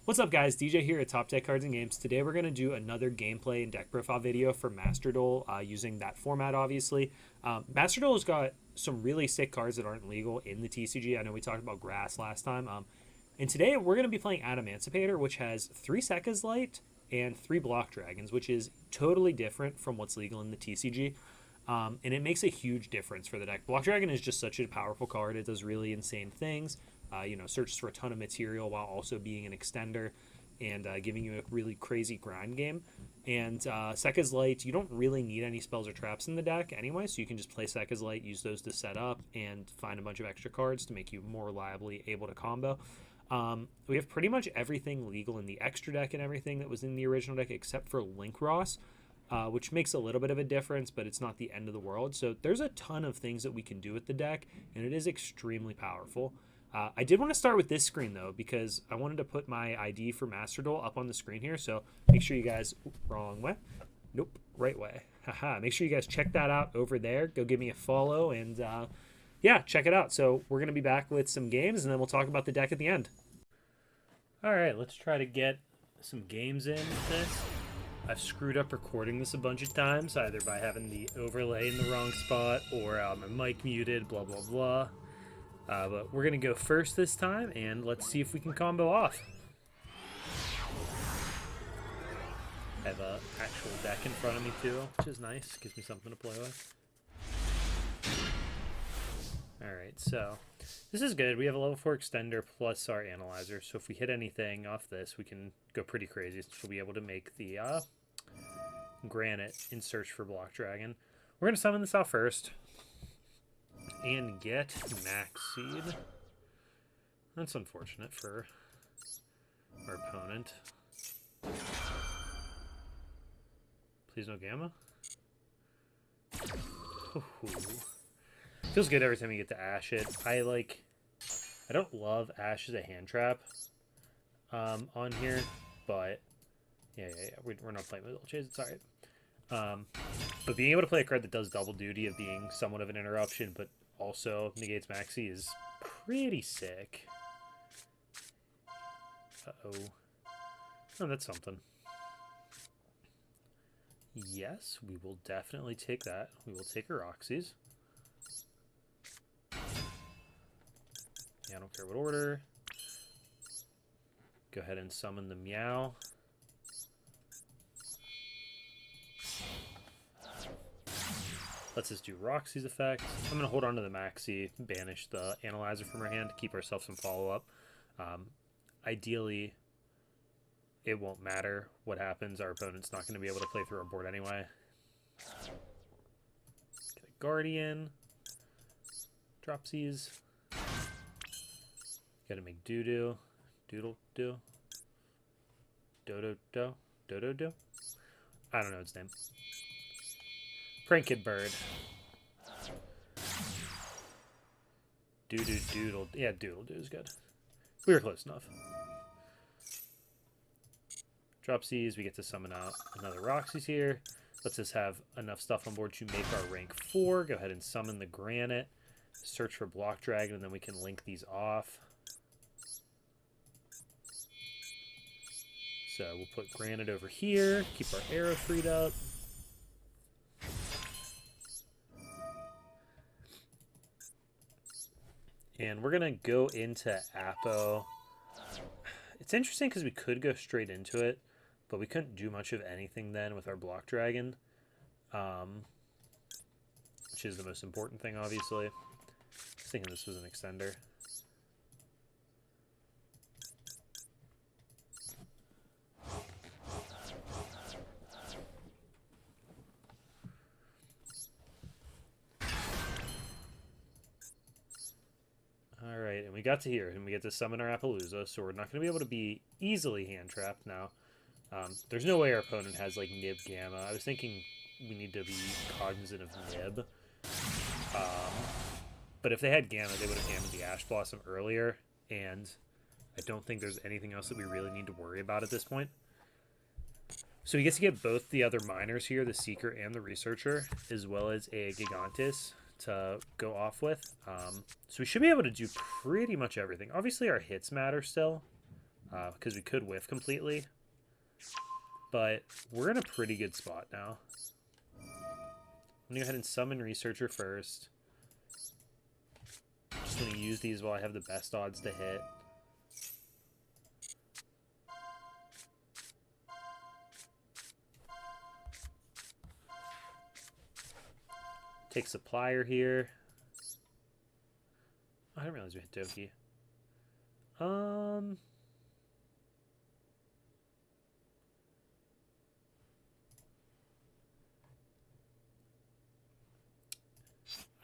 What's up, guys? DJ here at Top Tech Cards and Games. Today we're going to do another gameplay and deck profile video for Master Duel using that format, obviously. Master Duel has got some really sick cards that aren't legal in the TCG. I know we talked about Grass last time. And today we're going to be playing Adamancipator, which has 3 Sekka's Light and 3 Block Dragons, which is totally different from what's legal in the TCG. And it makes a huge difference for the deck. Block Dragon is just such a powerful card. It does really insane things. Searches for a ton of material while also being an extender and giving you a really crazy grind game. And Sekka's Light, you don't really need any spells or traps in the deck anyway, so you can just play Sekka's Light, use those to set up, and find a bunch of extra cards to make you more reliably able to combo. We have pretty much everything legal in the extra deck and everything that was in the original deck except for Link Ross, which makes a little bit of a difference, but it's not the end of the world. So there's a ton of things that we can do with the deck, and it is extremely powerful. I did want to start with this screen, though, because I wanted to put my ID for Master Duel up on the screen here, so make sure you guys... Wrong way. Nope, right way. Haha, make sure you guys check that out over there. Go give me a follow, and yeah, check it out. So we're going to be back with some games, and then we'll talk about the deck at the end. All right, let's try to get some games in with this. I've screwed up recording this a bunch of times, either by having the overlay in the wrong spot or my mic muted, blah, blah, blah. But we're going to go first this time, and let's see if we can combo off. I have an actual deck in front of me, too, which is nice. Gives me something to play with. Alright, so this is good. We have a level 4 extender plus our analyzer, so if we hit anything off this, we can go pretty crazy. So we'll be able to make the Granite in search for Block Dragon. We're going to summon this out first. And get Max Seed. That's unfortunate for our opponent. Please no Gamma. Ooh. Feels good every time you get to Ash it. I don't love Ash as a hand trap on here, but yeah. We're not playing with Chase. It's alright. But being able to play a card that does double duty of being somewhat of an interruption, but also negates Maxi is pretty sick. Uh-oh. Oh, that's something. Yes, we will definitely take that. We will take our Roxy's. Yeah, I don't care what order. Go ahead and summon the Meow. Let's just do Roxy's effect. I'm going to hold on to the Maxi, banish the Analyzer from her hand to keep ourselves some follow-up. Ideally, it won't matter what happens. Our opponent's not going to be able to play through our board anyway. Get a Guardian. Dropsies. Gotta make Doo-Doo. Doodle-Doo. Dodo-Do. Dodo-Do? I don't know its name. Pranked Bird. Doodle. Yeah, Doodle-Doo is good. We were close enough. Dropsies, we get to summon out another Roxy's here. Let's just have enough stuff on board to make our rank 4. Go ahead and summon the Granite. Search for Block Dragon, and then we can link these off. So we'll put Granite over here, keep our arrow freed up. And we're going to go into Apo. It's interesting because we could go straight into it, but we couldn't do much of anything then with our Block Dragon, which is the most important thing, obviously. I was thinking this was an extender. Alright, and we got to here, and we get to summon our Appaloosa, so we're not going to be able to be easily hand-trapped now. There's no way our opponent has, Nib Gamma. I was thinking we need to be cognizant of Nib. But if they had Gamma, they would have gammed the Ash Blossom earlier, and I don't think there's anything else that we really need to worry about at this point. So we get to get both the other miners here, the Seeker and the Researcher, as well as a Gigantis to go off with. So we should be able to do pretty much everything. Obviously our hits matter still. because we could whiff completely. But we're in a pretty good spot now. I'm going to go ahead and summon Researcher first. Just going to use these while I have the best odds to hit. Take Supplier here. Oh, I didn't realize we hit Doki.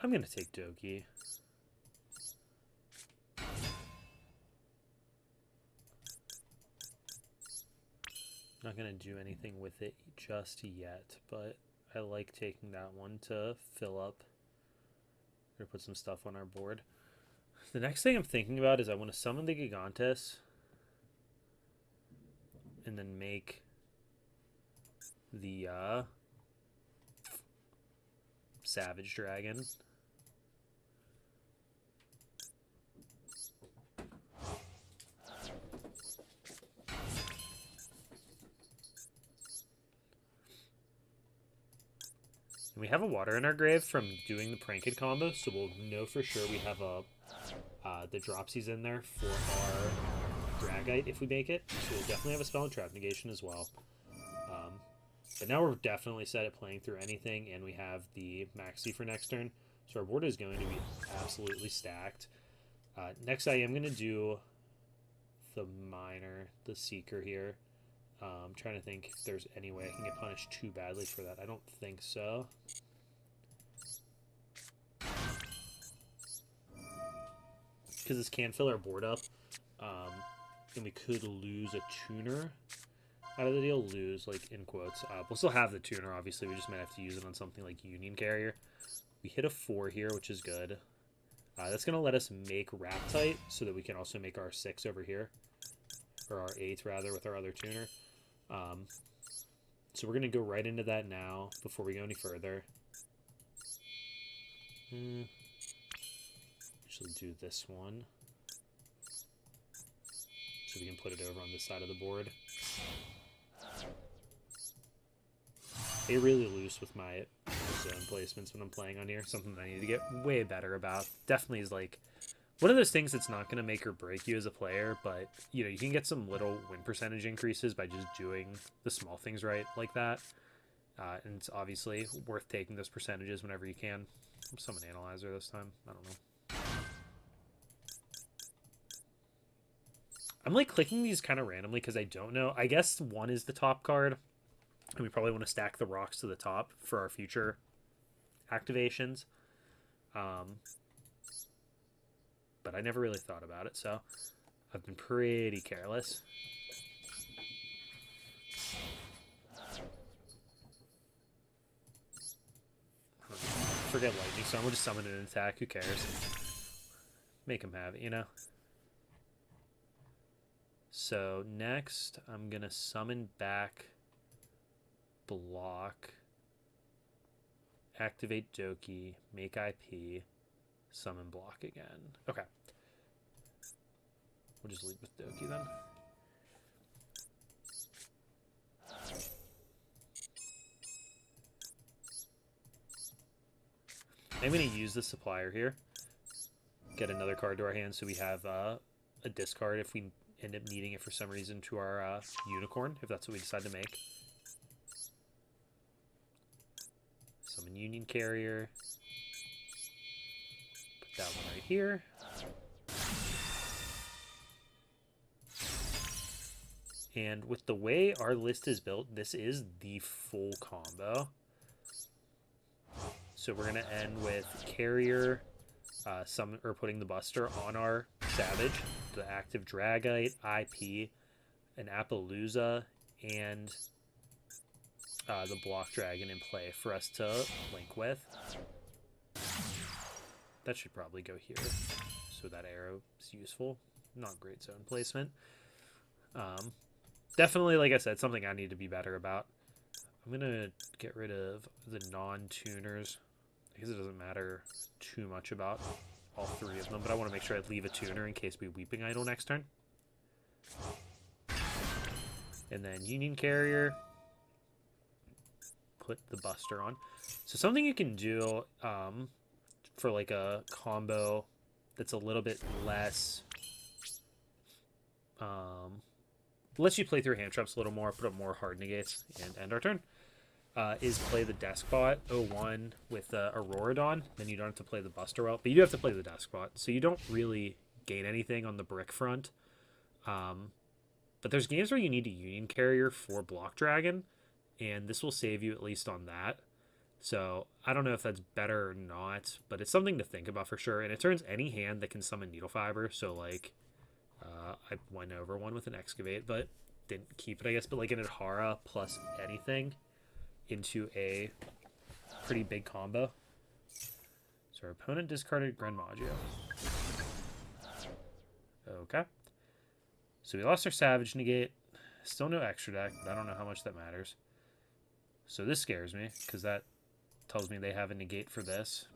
I'm going to take Doki. Not going to do anything with it just yet, but I like taking that one to fill up or put some stuff on our board. The next thing I'm thinking about is I want to summon the Gigantes and then make the Savage Dragon. And we have a water in our grave from doing the Pranked combo, so we'll know for sure we have a the Dropsies in there for our Dragite if we make it. So we'll definitely have a Spell and Trap Negation as well. But now we're definitely set at playing through anything, and we have the Maxi for next turn. So our board is going to be absolutely stacked. Next I am going to do the Miner, the Seeker here. I'm trying to think if there's any way I can get punished too badly for that. I don't think so. Because this can fill our board up. And we could lose a tuner out of the deal. Lose, like, in quotes. We'll still have the tuner, obviously. We just might have to use it on something like Union Carrier. We hit a 4 here, which is good. That's going to let us make Raptite so that we can also make our 6 over here. Or our 8, rather, with our other tuner. So we're going to go right into that now before we go any further. Actually do this one. So we can put it over on this side of the board. I get really loose with my zone placements when I'm playing on here. Something that I need to get way better about. Definitely is like one of those things that's not going to make or break you as a player, but you know, you can get some little win percentage increases by just doing the small things right like that. And it's obviously worth taking those percentages whenever you can. Summon Analyzer this time. I don't know. I'm like clicking these kind of randomly because I don't know. I guess 1 is the top card. And we probably want to stack the rocks to the top for our future activations. But I never really thought about it, so I've been pretty careless. Forget Lightning Storm, we'll just summon an attack, who cares? Make him have it, you know? So next, I'm going to summon back Block, activate Doki, make IP, summon Block again. Okay. We'll just leave with Doki then. I'm going to use the Supplier here. Get another card to our hand so we have a discard if we end up needing it for some reason to our Unicorn, if that's what we decide to make. Summon Union Carrier. Put that one right here. And with the way our list is built, this is the full combo. So we're going to end with Carrier, putting the Buster on our Savage, the active Dragite, IP, an Appaloosa, and the Block Dragon in play for us to link with. That should probably go here, so that arrow is useful. Not great zone placement. Definitely, like I said, something I need to be better about. I'm going to get rid of the non-tuners. I guess it doesn't matter too much about all 3 of them, but I want to make sure I leave a tuner in case we Weeping Idol next turn. And then Union Carrier, put the Buster on. So something you can do for like a combo that's a little bit less, lets you play through hand traps a little more, put up more hard negates, and end our turn. Is play the Deskbot 01 with Auroradon. Then you don't have to play the Buster Well, but you do have to play the Deskbot, so you don't really gain anything on the brick front. But there's games where you need a Union Carrier for Block Dragon, and this will save you at least on that. So I don't know if that's better or not, but it's something to think about for sure. And it turns any hand that can summon Needle Fiber. So like, I went over one with an Excavate, but didn't keep it, I guess. But like an Adhara plus anything into a pretty big combo. So our opponent discarded Grenmaggio. Okay. So we lost our Savage Negate. Still no extra deck, but I don't know how much that matters. So this scares me, because that tells me they have a negate for this.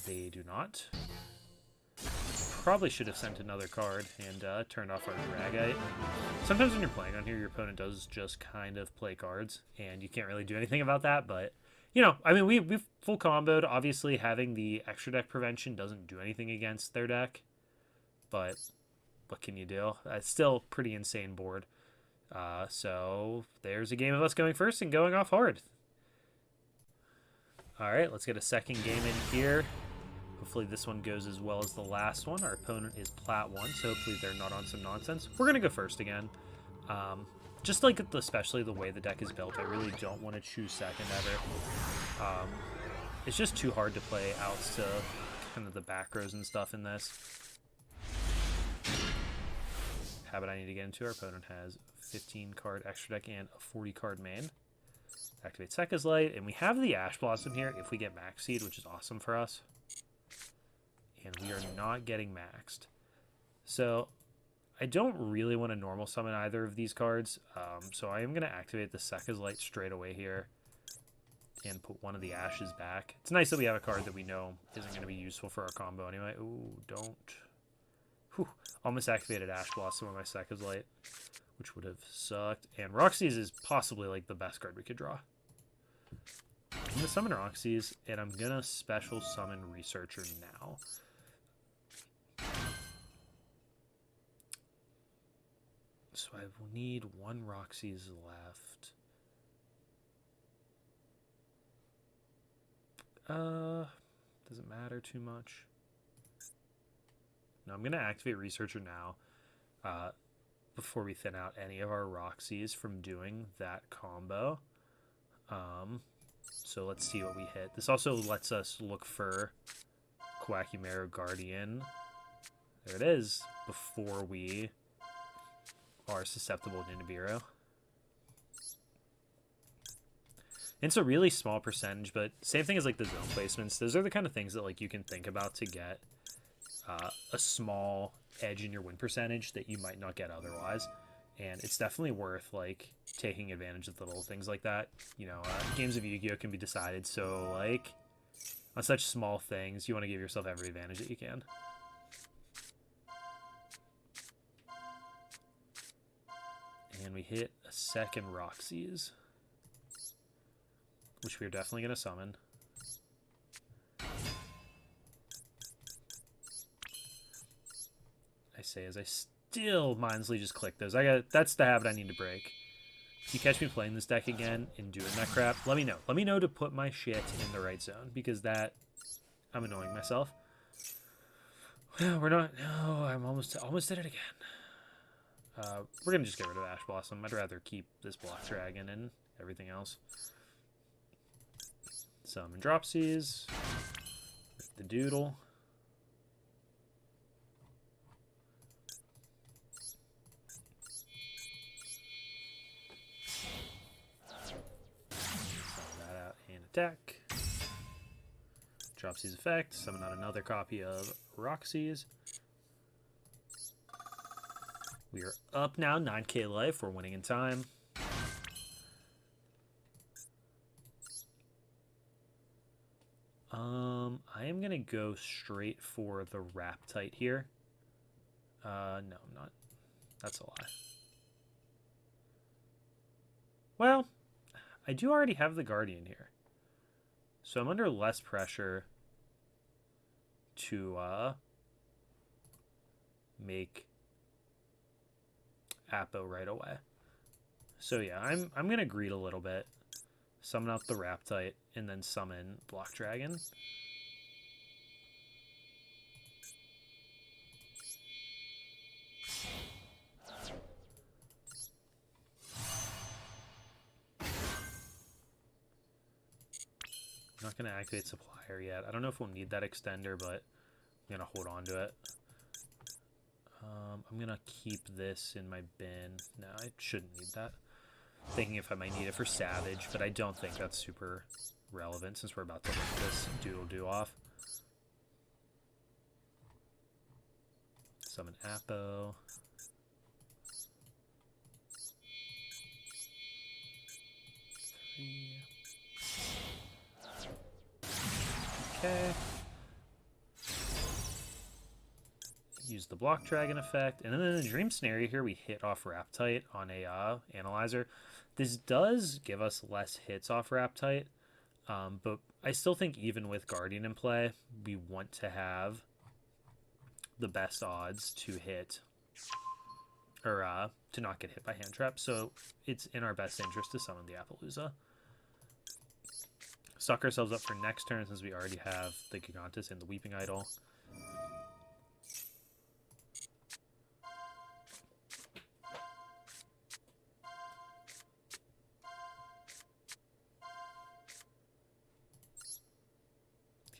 They do not. Probably should have sent another card and turned off our Dragite. Sometimes when you're playing on here, your opponent does just kind of play cards, and you can't really do anything about that, but... You know, I mean, we've full comboed. Obviously, having the extra deck prevention doesn't do anything against their deck. But what can you do? It's still pretty insane board. So there's a game of us going first and going off hard. All right, let's get a second game in here. Hopefully this one goes as well as the last one. Our opponent is Plat 1, so hopefully they're not on some nonsense. We're going to go first again. Just like especially the way the deck is built, I really don't want to choose second ever. It's just too hard to play outs to kind of the back rows and stuff in this. Habit I need to get into. Our opponent has 15 card extra deck and a 40 card main. Activate Sekka's Light, and we have the Ash Blossom here if we get Max Seed, which is awesome for us. And we are not getting maxed. So I don't really want to normal summon either of these cards, so I am going to activate the Sekka's Light straight away here and put one of the Ashes back. It's nice that we have a card that we know isn't going to be useful for our combo anyway. Ooh, don't. Whew. Almost activated Ash Blossom on my Sekka's Light, which would have sucked. And Roxy's is possibly like the best card we could draw. I'm going to summon Roxy's, and I'm going to special summon Researcher now. So I will need one Roxy's left. Doesn't matter too much. No, I'm going to activate Researcher now before we thin out any of our Roxy's from doing that combo. So let's see what we hit. This also lets us look for Quackimero Guardian. There it is, before we are susceptible to Nibiru. It's a really small percentage, but same thing as like the zone placements. Those are the kind of things that like you can think about to get a small edge in your win percentage that you might not get otherwise. And it's definitely worth like taking advantage of the little things like that. You know, games of Yu-Gi-Oh can be decided so like on such small things. You want to give yourself every advantage that you can. And we hit a second Roxy's, which we are definitely going to summon. I say as I still mindlessly just click those. That's the habit I need to break. If you catch me playing this deck again and doing that crap, let me know. Let me know to put my shit in the right zone, because that I'm annoying myself. Well, we're not. No, I'm almost did it again. We're going to just get rid of Ash Blossom. I'd rather keep this Block Dragon and everything else. Summon Dropsies. The Doodle. Summon that out and attack. Dropsies effect. Summon out another copy of Roxy's. We are up now, 9k life. We're winning in time. I am going to go straight for the Raptite here. No, I'm not. That's a lie. Well, I do already have the Guardian here. So I'm under less pressure to make Apo right away. So yeah, I'm going to greed a little bit. Summon out the Raptite, and then summon Block Dragon. I'm not going to activate Supplier yet. I don't know if we'll need that extender, but I'm going to hold on to it. I'm going to keep this in my bin. No, I shouldn't need that. Thinking if I might need it for Savage, but I don't think that's super relevant since we're about to let this do off. Summon Apo. Okay. Use the Block Dragon effect. And then in the Dream Scenario here, we hit off Raptite on a Analyzer. This does give us less hits off Raptite, but I still think even with Guardian in play, we want to have the best odds to hit, or to not get hit by Hand Trap. So it's in our best interest to summon the Appaloosa. Suck ourselves up for next turn since we already have the Gigantus and the Weeping Idol.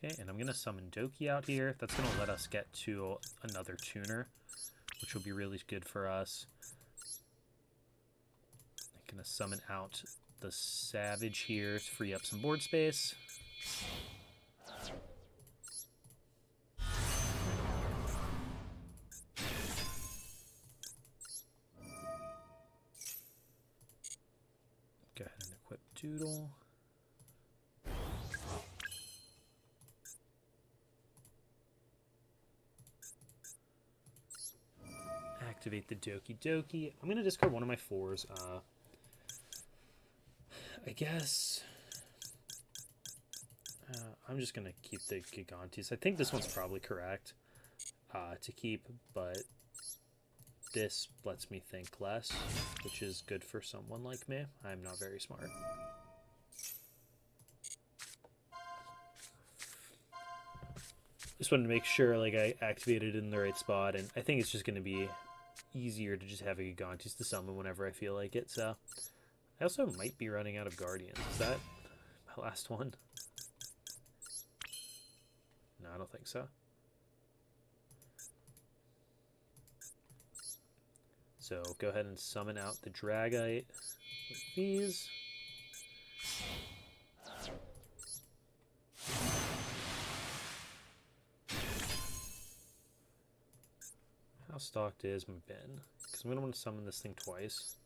Okay, and I'm going to summon Doki out here. That's going to let us get to another tuner, which will be really good for us. I'm going to summon out the Savage here to free up some board space. Go ahead and equip Doodle. Activate the Doki Doki. I'm going to discard one of my 4s. I guess I'm just going to keep the Gigantes. I think this one's probably correct to keep, but this lets me think less, which is good for someone like me. I'm not very smart. Just wanted to make sure like I activated it in the right spot, and I think it's just going to be easier to just have a Gigantes to summon whenever I feel like it. So I also might be running out of Guardians. Is that my last one? No, I don't think so. So go ahead and summon out the Dragite with these. How stocked is my bin? Because I'm going to want to summon this thing twice.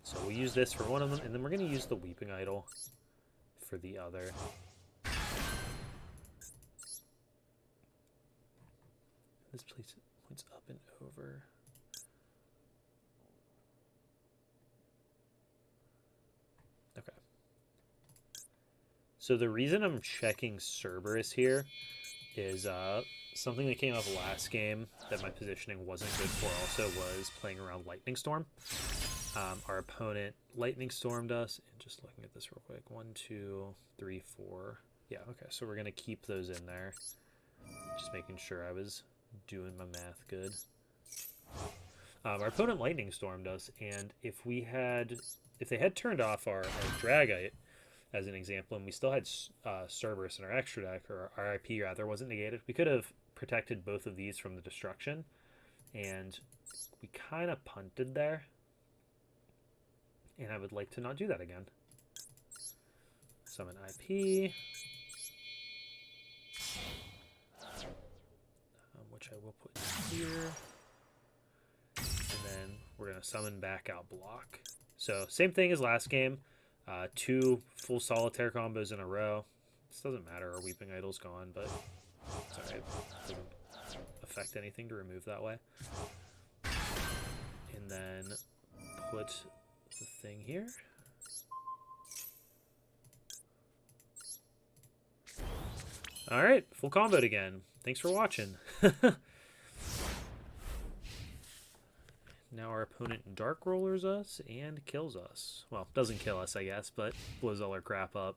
So we'll use this for one of them, and then we're going to use the Weeping Idol for the other. This points up and over. Okay. So the reason I'm checking Cerberus here is something that came up last game that my positioning wasn't good for also was playing around Lightning Storm. Our opponent Lightning Stormed us, and just looking at this real quick, 1, 2, 3, 4. Yeah, okay, so we're going to keep those in there. Just making sure I was doing my math good. Our opponent Lightning Stormed us, and if they had turned off our Dragite, as an example, and we still had Cerberus in our extra deck, or our RIP rather, wasn't negated, we could have protected both of these from the destruction, and we kind of punted there, and I would like to not do that again. Summon IP, which I will put here, and then we're going to summon back out block. So same thing as last game. 2 full solitaire combos in a row. This doesn't matter, our Weeping Idol's gone, but it's alright. Doesn't affect anything to remove that way. And then put the thing here. Alright, full comboed again. Thanks for watching. Now our opponent Dark Rollers us and kills us. Well, doesn't kill us, I guess, but blows all our crap up.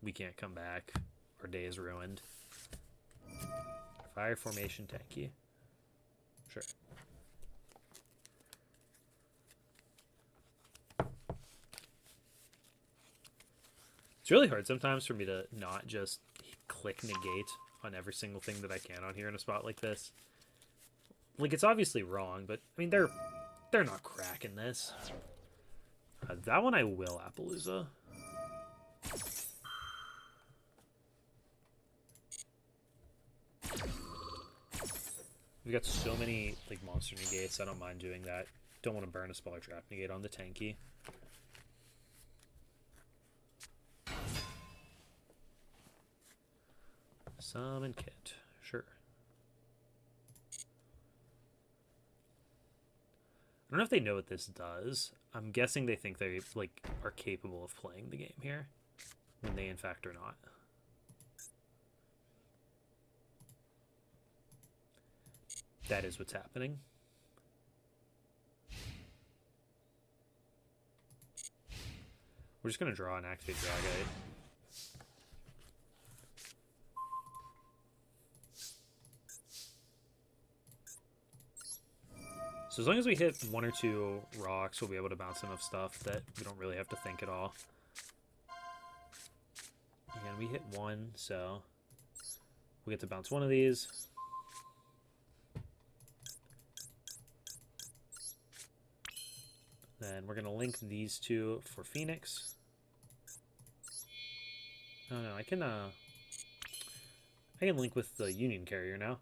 We can't come back. Our day is ruined. Fire formation tanky. Sure. It's really hard sometimes for me to not just click negate on every single thing that I can on here in a spot like this. Like, it's obviously wrong, but I mean, they're not cracking this. That one I will Appaloosa. We've got so many like monster negates, I don't mind doing that. Don't want to burn a Spell Trap negate on the tanky. Summon Kit, sure. I don't know if they know what this does. I'm guessing they think they like are capable of playing the game here, when they in fact are not. That is what's happening. We're just gonna draw and activate Dragite. So as long as we hit 1 or 2 rocks, we'll be able to bounce enough stuff that we don't really have to think at all. And we hit 1, so we get to bounce 1 of these. Then we're going to link these 2 for Phoenix. Oh no, I can link with the Union Carrier now.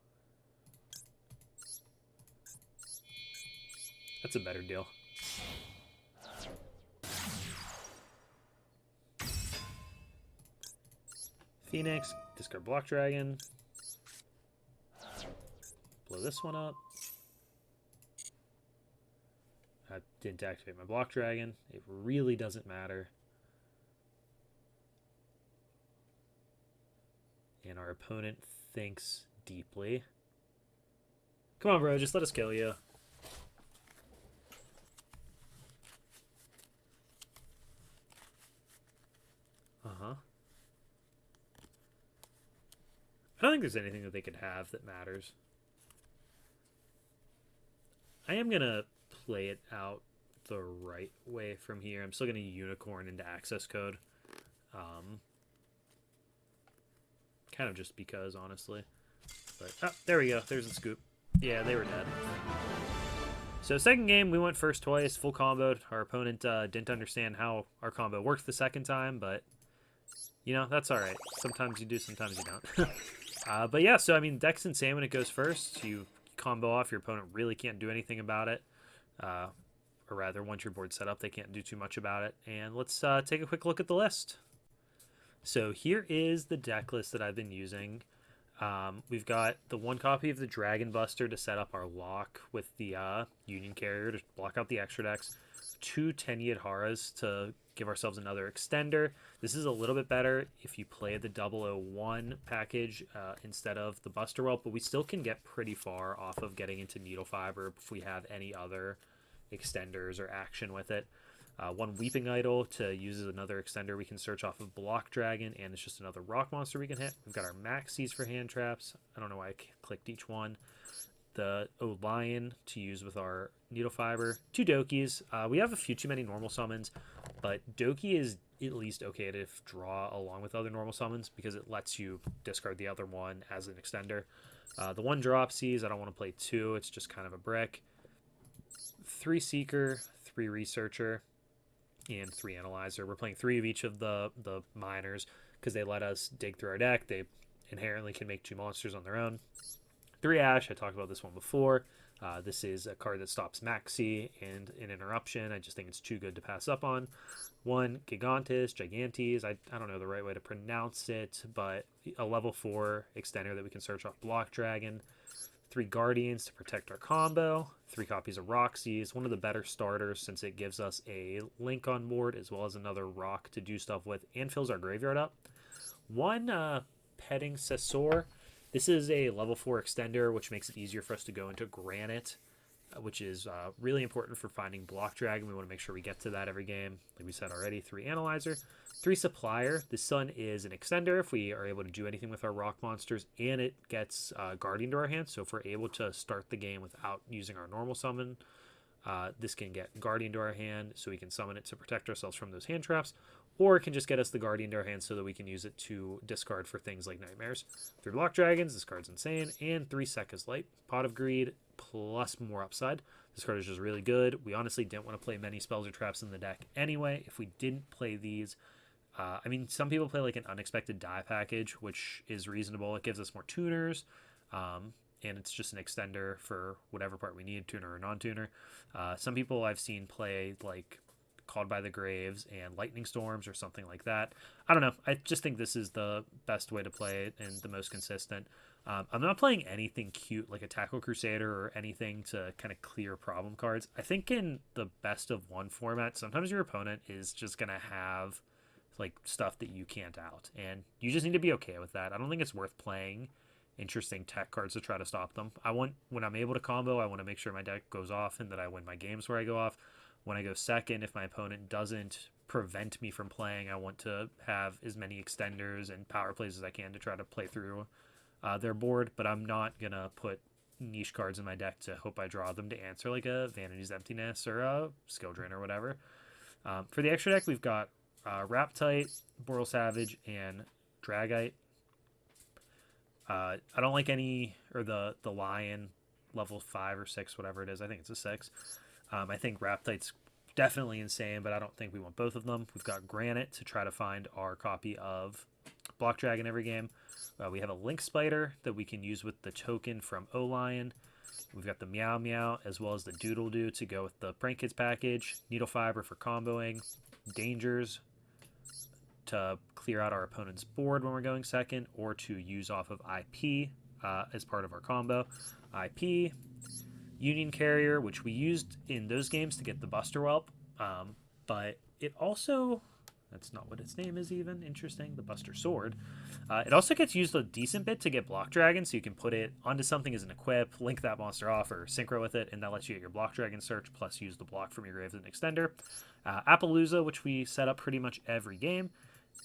That's a better deal. Phoenix, discard Block Dragon. Blow this one up. I didn't activate my Block Dragon. It really doesn't matter. And our opponent thinks deeply. Come on, bro, just let us kill you. I don't think there's anything that they could have that matters. I am going to play it out the right way from here. I'm still going to unicorn into access code. Kind of just because, honestly. But, oh, there we go. There's the scoop. Yeah, they were dead. So second game, we went first twice, full comboed. Our opponent didn't understand how our combo worked the second time, but, you know, that's all right. Sometimes you do, sometimes you don't. But yeah, so I mean, deck's insane when it goes first. You combo off, your opponent really can't do anything about it. Or rather, once your board's set up, they can't do too much about it. And let's take a quick look at the list. So here is the deck list that I've been using. We've got the 1 copy of the Dragon Buster to set up our lock with the Union Carrier to block out the extra decks. 2 Tenyi Haras to give ourselves another extender. This is a little bit better if you play the 001 package instead of the Buster Whelp, but we still can get pretty far off of getting into Needle Fiber if we have any other extenders or action with it. 1 Weeping Idol to use as another extender. We can search off of Block Dragon, and it's just another rock monster we can hit. We've got our Maxies for hand traps. I don't know why I clicked each one. The Lion to use with our Needle Fiber. 2 Dokis. We have a few too many normal summons, but Doki is at least okay to draw along with other normal summons because it lets you discard the other one as an extender. The 1 Dropsies, I don't want to play 2. It's just kind of a brick. 3 Seeker, 3 Researcher, and 3 Analyzer. We're playing 3 of each of the miners because they let us dig through our deck. They inherently can make 2 monsters on their own. 3 Ash, I talked about this one before. This is a card that stops Maxi and an interruption. I just think it's too good to pass up on. One, Gigantes. I don't know the right way to pronounce it, but a level 4 extender that we can search off Block Dragon. 3 Guardians to protect our combo. 3 copies of Roxy is one of the better starters since it gives us a Link on board as well as another rock to do stuff with and fills our graveyard up. 1 Petting Sessor. This is a level 4 extender, which makes it easier for us to go into Granite, which is really important for finding Block Dragon. We want to make sure we get to that every game. Like we said already, 3 Analyzer. 3 Supplier. The Sun is an extender if we are able to do anything with our rock monsters, and it gets Guardian to our hand. So if we're able to start the game without using our normal summon, this can get Guardian to our hand, so we can summon it to protect ourselves from those hand traps, or it can just get us the Guardian to our hand so that we can use it to discard for things like Nightmares. 3 Block Dragons, this card's insane, and 3 Sekka's Light. Pot of Greed plus more upside. This card is just really good. We honestly didn't want to play many spells or traps in the deck anyway. If we didn't play these, I mean, some people play like an Unexpected Die package, which is reasonable. It gives us more tuners, and it's just an extender for whatever part we need, tuner or non-tuner. Some people I've seen play like Called by the Graves and Lightning Storms or something like that. I don't know. I just think this is the best way to play it and the most consistent. I'm not playing anything cute like a Tackle Crusader or anything to kind of clear problem cards. I think in the best of one format, sometimes your opponent is just going to have like stuff that you can't out, and you just need to be okay with that. I don't think it's worth playing interesting tech cards to try to stop them. When I'm able to combo, I want to make sure my deck goes off and that I win my games where I go off. When I go second, if my opponent doesn't prevent me from playing, I want to have as many extenders and power plays as I can to try to play through their board, but I'm not going to put niche cards in my deck to hope I draw them to answer like a Vanity's Emptiness or a Skill Drain or whatever. For the extra deck, we've got Raptite, Boral Savage, and Dragite. I don't like any, or the Lion, level 5 or 6, whatever it is. I think it's a 6. I think Raptite's definitely insane, but I don't think we want both of them. We've got Granite to try to find our copy of Block Dragon every game. We have a Link Spider that we can use with the token from O-Lion. We've got the Meow Meow as well as the Doodle Doo to go with the Prank Kids package. Needle Fiber for comboing. Dangers to clear out our opponent's board when we're going second, or to use off of IP as part of our combo. IP, Union Carrier, which we used in those games to get the Buster Whelp, but it also, that's not what its name is even, interesting, the Buster Sword. It also gets used a decent bit to get Block Dragon, so you can put it onto something as an equip, link that monster off, or synchro with it, and that lets you get your Block Dragon search, plus use the block from your grave as an extender. Appaloosa, which we set up pretty much every game.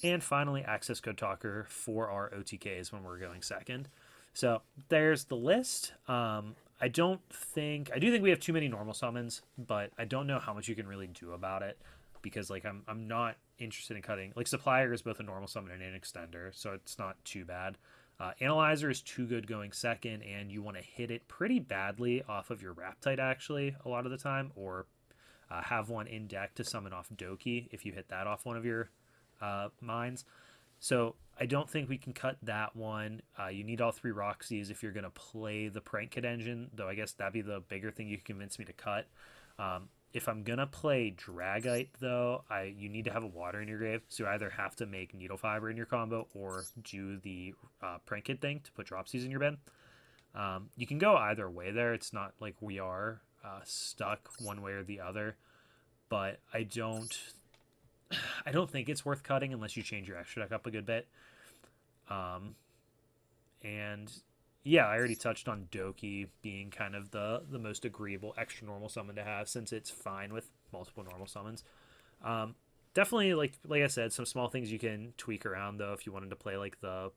And finally, Access Code Talker for our OTKs when we're going second. So there's the list. I do think we have too many normal summons, but I don't know how much you can really do about it, because like I'm not interested in cutting. Like Supplier is both a normal summon and an extender, so it's not too bad. Analyzer is too good going second, and you want to hit it pretty badly off of your Raptite actually a lot of the time, or have one in deck to summon off Doki if you hit that off one of your mines. So I don't think we can cut that one. You need all 3 Roxys if you're going to play the Prank Kid engine, though I guess that'd be the bigger thing you can convince me to cut. If I'm going to play Dragite, though, you need to have a water in your grave, so you either have to make Needle Fiber in your combo or do the Prank Kid thing to put Dropsies in your bin. You can go either way there. It's not like we are stuck one way or the other, but I don't think it's worth cutting unless you change your extra deck up a good bit. And yeah, I already touched on Doki being kind of the most agreeable extra normal summon to have, since it's fine with multiple normal summons. Definitely, like I said, some small things you can tweak around, though, if you wanted to play like the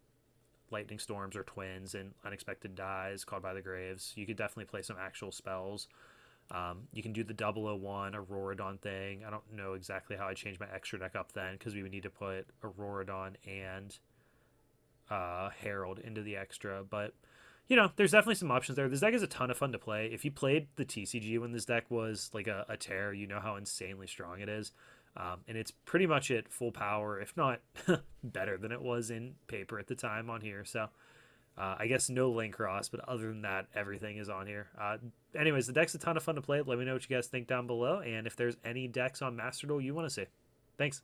Lightning Storms or Twins and Unexpected Dies, Called by the Graves. You could definitely play some actual spells. You can do the 001 Auroradon thing. I don't know exactly how I changed my extra deck up then, because we would need to put Auroradon and Herald into the extra. But, you know, there's definitely some options there. This deck is a ton of fun to play. If you played the TCG when this deck was like a tear, you know how insanely strong it is. And it's pretty much at full power, if not better than it was in paper at the time on here. So I guess no link cross, but other than that, everything is on here. Anyways, the deck's a ton of fun to play. Let me know what you guys think down below, and if there's any decks on Master Duel you want to see. Thanks.